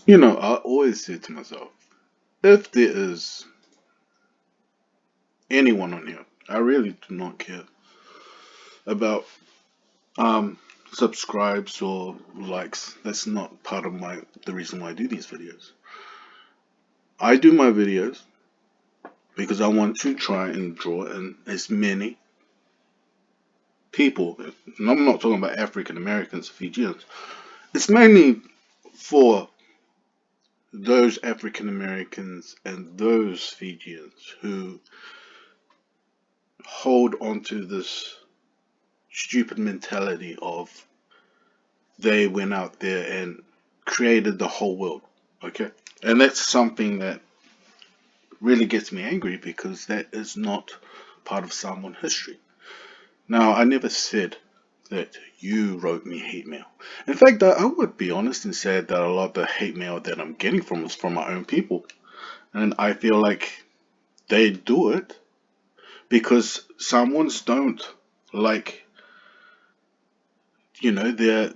I always say to myself, if there is anyone on here, I really do not care about um subscribes or likes. That's not part of the reason why I do these videos. I do my videos because I want to try and draw in as many people. And I'm not talking about African Americans, Fijians. It's mainly for those African Americans and those Fijians who hold on to this stupid mentality of they went out there and created the whole world. Okay? And that's something that really gets me angry because that is not part of Samoan history. Now, I never said that you wrote me hate mail. In fact, I would be honest and say that a lot of the hate mail that I'm getting from is from my own people. And I feel like they do it because Samoans don't like, they're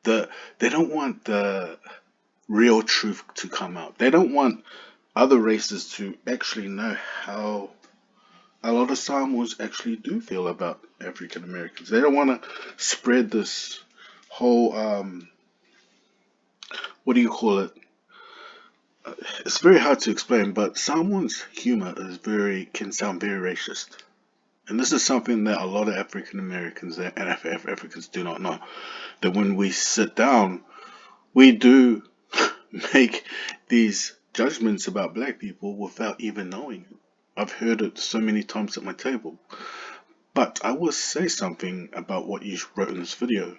the they don't want the real truth to come out. They don't want other races to actually know how a lot of Samoans actually do feel about African Americans. They don't want to spread this whole what do you call it? It's very hard to explain, but Samoans' humor is very can sound very racist, and this is something that a lot of African Americans and Africans do not know. That when we sit down, we do make these judgments about black people without even knowing it. I've heard it so many times at my table. But I will say something about what you wrote in this video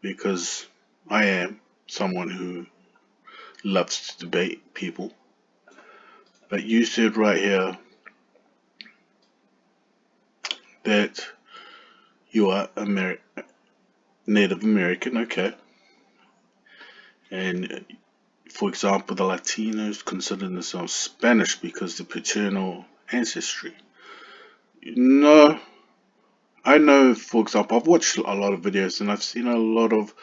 because I am someone who loves to debate people. But you said right here that you are Native American, okay? And for example, the Latinos consider themselves Spanish because the paternal ancestry. No, I know, for example, I've watched a lot of videos and I've seen a lot of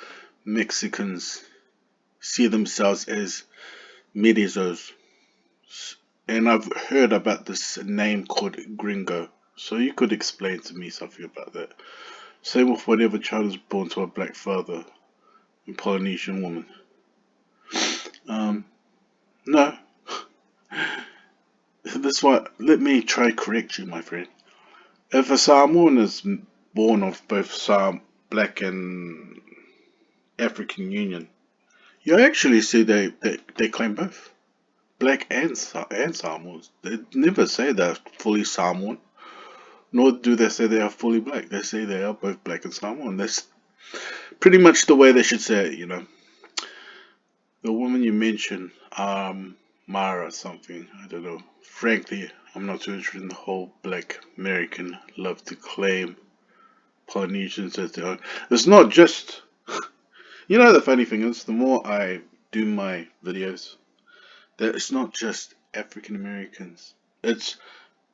Mexicans see themselves as mestizos. And I've heard about this name called gringo. So you could explain to me something about that. Same with whatever child is born to a black father and Polynesian woman. Um, no. That's why, let me try correct you, my friend. If a Samoan is born of both black and African Union, you actually see they claim both. Black and Samoans. They never say they're fully Samoan, nor do they say they are fully black. They say they are both black and Samoan. That's pretty much the way they should say it. The woman you mentioned, Mara something, I don't know. Frankly, I'm not too interested in the whole black American love to claim Polynesians as their own. It's not just, the funny thing is, the more I do my videos, that it's not just African Americans. It's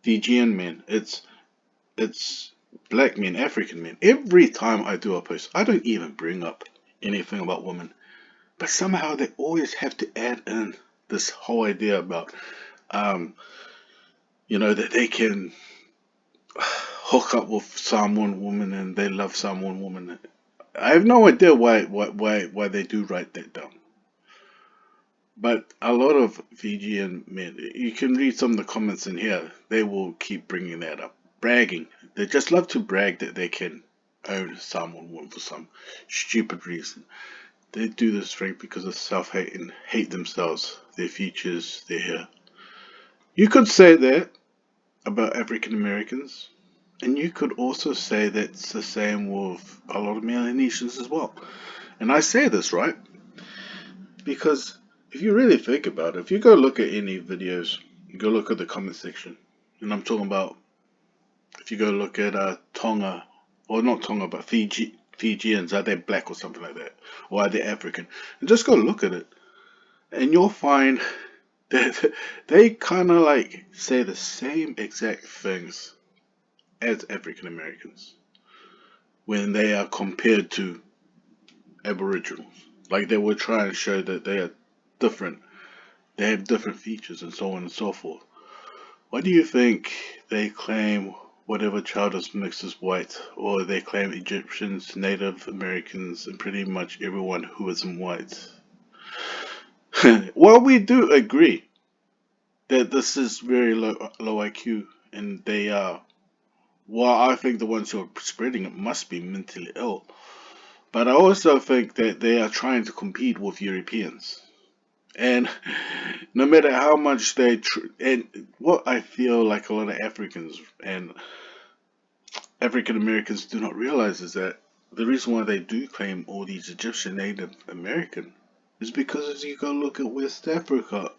Fijian men. It's black men, African men. Every time I do a post, I don't even bring up anything about women. But somehow they always have to add in this whole idea about, um, that they can hook up with Samoan woman and they love Samoan woman. I have no idea why they do write that down. But a lot of Fijian men, you can read some of the comments in here. They will keep bringing that up, bragging. They just love to brag that they can own Samoan woman for some stupid reason. They do this, Frank, because of self-hate and hate themselves, their features, their hair. You could say that about African Americans, and you could also say that's the same with a lot of Melanesians as well. And I say this, right? Because if you really think about it, if you go look at any videos, you go look at the comment section, and I'm talking about if you go look at Tonga, or not Tonga, but Fijians, are they black or something like that? Or are they African? And just go look at it, and you'll find that they kind of like say the same exact things as African Americans when they are compared to Aboriginals. Like they will try and show that they are. different. They have different features and so on and so forth. Why do you think they claim whatever child is mixed is white, or they claim Egyptians, Native Americans, and pretty much everyone who isn't white? Well, we do agree that this is very low IQ, and they are. Well, I think the ones who are spreading it must be mentally ill. But I also think that they are trying to compete with Europeans. And no matter how much and what I feel like a lot of Africans and African Americans do not realize is that the reason why they do claim all these Egyptian Native American is because as you go look at West Africa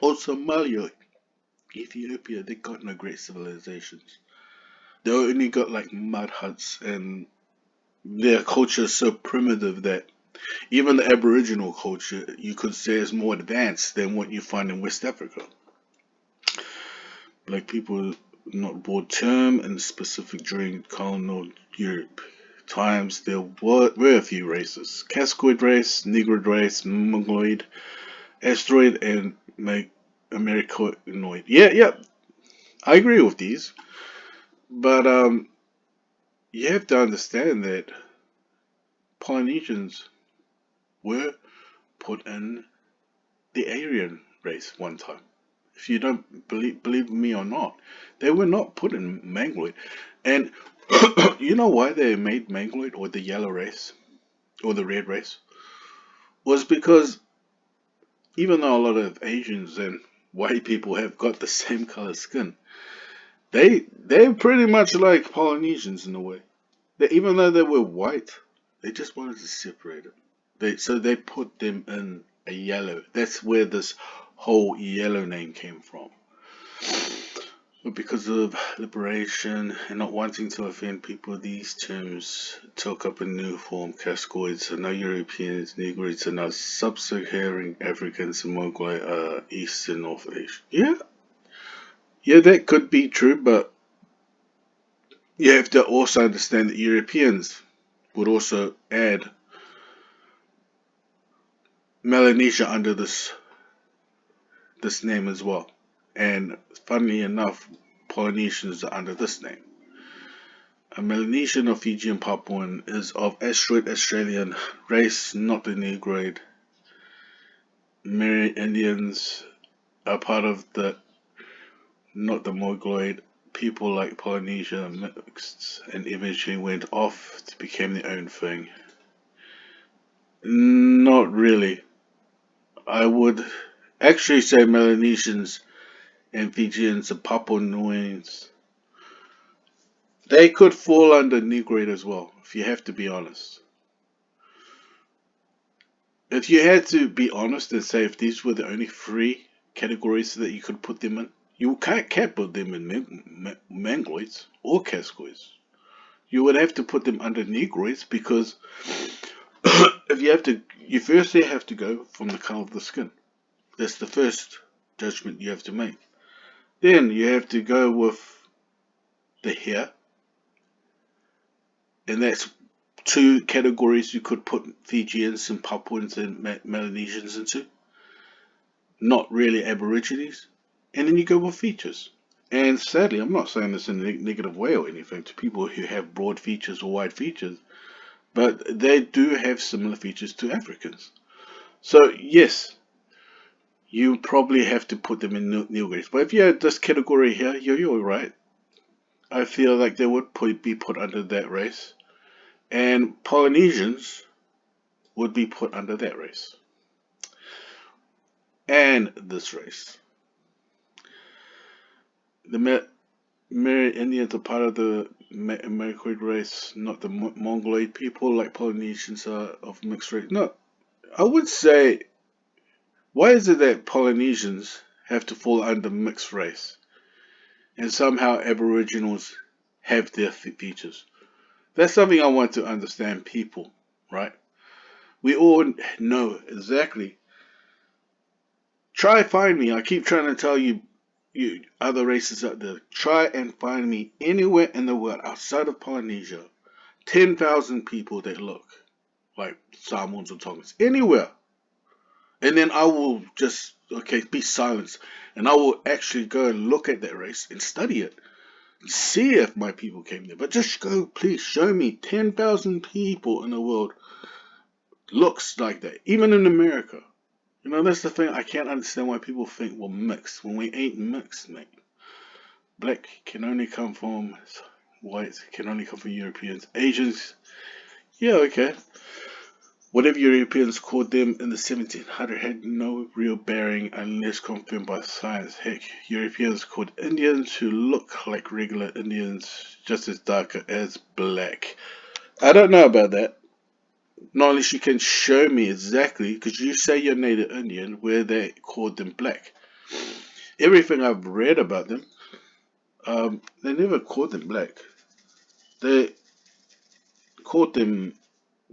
or Somalia, Ethiopia, they got no great civilizations. They only got like mud huts, and their culture is so primitive that even the Aboriginal culture you could say is more advanced than what you find in West Africa. Like people not brought term and specific during colonial Europe times were a few races. Cascoid race, Negroid race, Mongoloid, Asteroid, and Americoid. Yeah, I agree with these. But you have to understand that Polynesians were put in the Aryan race one time. If you don't believe me or not, they were not put in Mangaloid. And you know why they made Mangaloid or the yellow race or the red race? Was because even though a lot of Asians and white people have got the same color skin, they're pretty much like Polynesians in a way. Even though they were white, they just wanted to separate it. So they put them in a yellow. That's where this whole yellow name came from. But because of liberation and not wanting to offend people, these terms took up a new form. Cascoids are now Europeans, Negroids are now sub-Saharan Africans, and Mongol are East and North Asia. Yeah, that could be true, but you have to also understand that Europeans would also add Melanesia under this name as well. And funnily enough, Polynesians are under this name. A Melanesian or Fijian Papuan is of Asteroid Australian race, not the Negroid. Indians are part of the, not the Mongoloid. People like Polynesia mixed and eventually went off to become their own thing. Not really. I would actually say Melanesians and Fijians and Papua Nuans, they could fall under Negroid as well, if you have to be honest. If you had to be honest and say if these were the only three categories that you could put them in, you can't put them in Mangaloids or Cascoids. You would have to put them under Negroids because if you firstly have to go from the color of the skin. That's the first judgment you have to make. Then you have to go with the hair, and that's two categories you could put Fijians and Papuans and Melanesians into. Not really Aborigines. And then you go with features. And sadly, I'm not saying this in a negative way or anything to people who have broad features or wide features, but they do have similar features to Africans. So, yes, you probably have to put them in new grades. But if you had this category here, you're right. I feel like they would be put under that race. And Polynesians would be put under that race. And this race. The Indians are part of the Americoid race, not the Mongoloid people like Polynesians are of mixed race. No, I would say, why is it that Polynesians have to fall under mixed race and somehow Aboriginals have their features? That's something I want to understand people, right? We all know exactly. Try find me. I keep trying to tell you other races out there. Try and find me anywhere in the world outside of Polynesia 10,000 people that look. like Samoans or Tongans, anywhere. And then I will just, okay, be silent. And I will actually go and look at that race and study it. See if my people came there. But just go, please show me 10,000 people in the world looks like that. Even in America. You know, that's the thing. I can't understand why people think we're mixed when we ain't mixed, mate. Black can only come from whites, can only come from Europeans. Asians, yeah, okay. Whatever Europeans called them in the 1700s had no real bearing unless confirmed by science. Heck, Europeans called Indians who look like regular Indians just as darker as black. I don't know about that. Not unless you can show me exactly, because you say you're Native Indian, where they called them black. Everything I've read about them, they never called them black. They called them,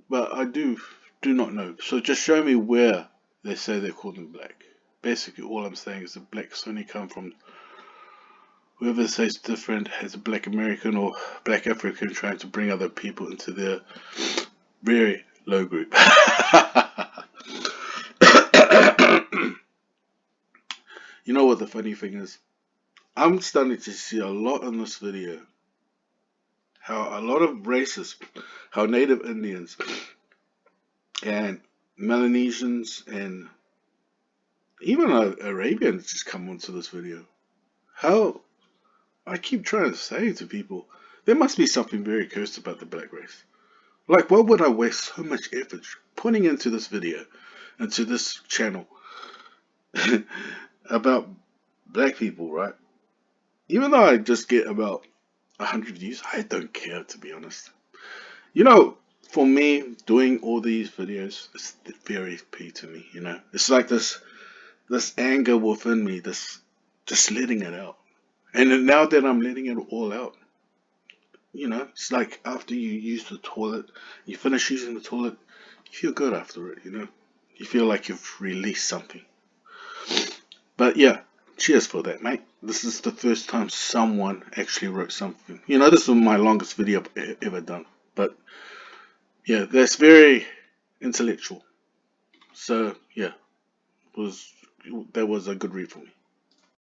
but I do not know. So just show me where they say they call them black. Basically, all I'm saying is the blacks only come from whoever says different as a black American or black African trying to bring other people into their very low group. You know what the funny thing is? I'm starting to see a lot in this video how a lot of races, how Native Indians and Melanesians and even Arabians just come onto this video. How I keep trying to say to people, there must be something very cursed about the black race. Like, why would I waste so much effort putting into this video, into this channel, about black people, right? Even though I just get about 100 views, I don't care, to be honest. You know, for me, doing all these videos is very key to me, you know? It's like this anger within me, this just letting it out. And then now that I'm letting it all out, you know, it's like after you use the toilet, you finish using the toilet, you feel good after it, you know? You feel like you've released something. But yeah, cheers for that, mate. This is the first time someone actually wrote something. You know, this is my longest video I've ever done. But yeah, that's very intellectual. So yeah, was that was a good read for me.